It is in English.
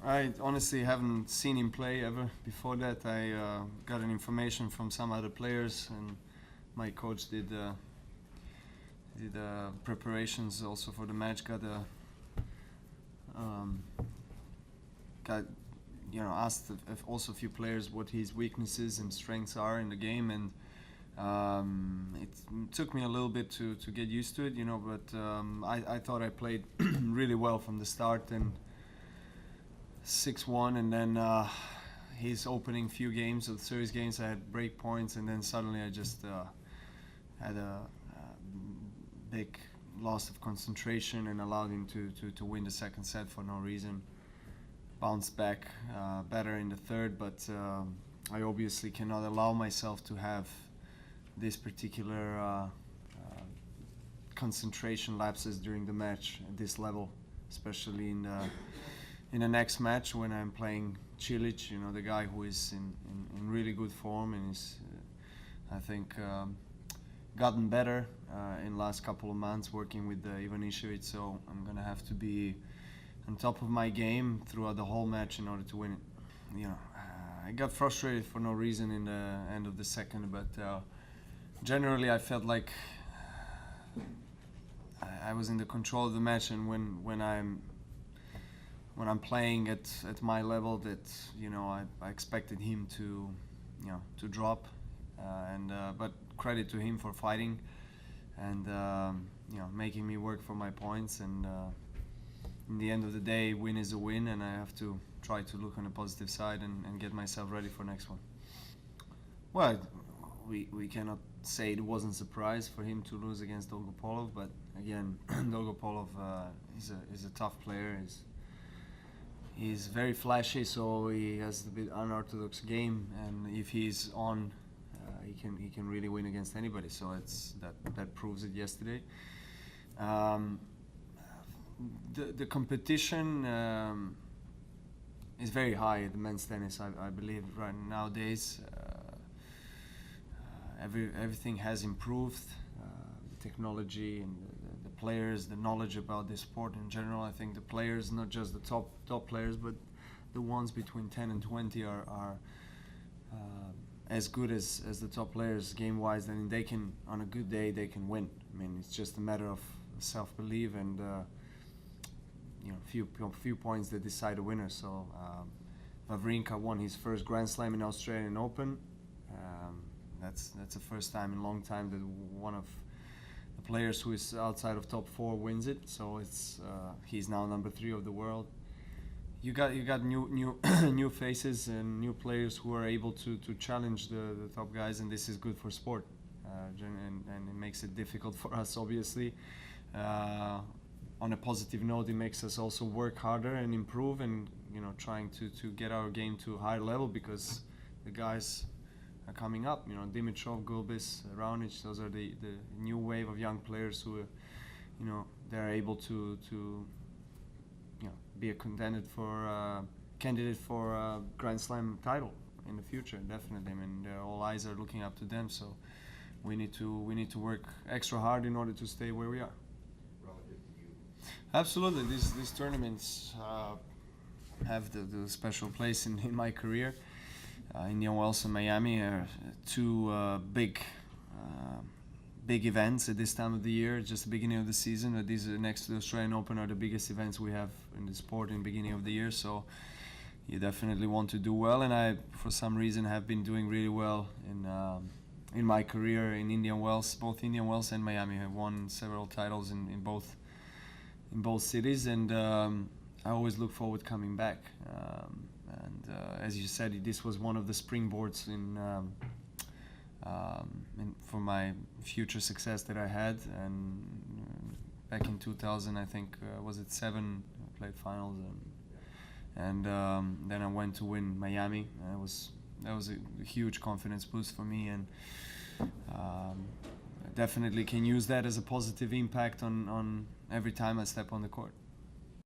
I honestly haven't seen him play ever. Before that, I got an information from some other players, and my coach did preparations also for the match. Um, got asked if also a few players what his weaknesses and strengths are in the game, and it took me a little bit to get used to it, but I thought I played really well from the start, and 6-1, and then his opening few games of the series games I had break points, and then suddenly I just had a big loss of concentration and allowed him to win the second set for no reason. Bounced back better in the third, but I obviously cannot allow myself to have this particular concentration lapses during the match at this level, especially in the next match when I'm playing Cilic, the guy who is in really good form and is, I think, gotten better in last couple of months working with Ivanišević, so I'm gonna have to be on top of my game throughout the whole match in order to win it. I got frustrated for no reason in the end of the second, but generally I felt like I was in the control of the match, and when I'm playing at my level, that I expected him to drop, but credit to him for fighting and making me work for my points, and in the end of the day, win is a win, and I have to try to look on the positive side and get myself ready for next one. Well, we cannot say it wasn't a surprise for him to lose against Dolgopolov, but again, Dolgopolov is a tough player. He's very flashy, so he has a bit unorthodox game, and if he's on, he can really win against anybody. So that proves it yesterday. The competition is very high at the men's tennis. I believe right nowadays everything has improved. The technology and the players, the knowledge about the sport in general. I think the players, not just the top players, but the ones between 10 and 20 are as good as the top players game-wise. And they can, on a good day, they can win. I mean, it's just a matter of self-belief and few points that decide a winner. So Wawrinka won his first Grand Slam in Australian Open. That's the first time in a long time that one of the players who is outside of top 4 wins it. So he's now number 3 of the world. You got new new faces and new players who are able to challenge the top guys, and this is good for sport. And it makes it difficult for us, obviously. On a positive note, it makes us also work harder and improve, and trying to get our game to a higher level, because the guys are coming up. Dimitrov, Gulbis, Raonic, those are the new wave of young players who they're able to be a candidate for a Grand Slam title in the future. Definitely. I mean, all eyes are looking up to them, so we need to work extra hard in order to stay where we are. Relative to you? Absolutely. These tournaments have the special place in my career. Indian Wells and Miami are two big events at this time of the year, just the beginning of the season. But these are next to the Australian Open are the biggest events we have in the sport in the beginning of the year. So you definitely want to do well, and I, for some reason, have been doing really well in my career in Indian Wells. Both Indian Wells and Miami have won several titles in both cities, and I always look forward coming back. And as you said, this was one of the springboards for my future success that I had. And back in 2000, I think, was it 7? I played finals, and then I went to win Miami. That was a huge confidence boost for me, and definitely can use that as a positive impact on every time I step on the court.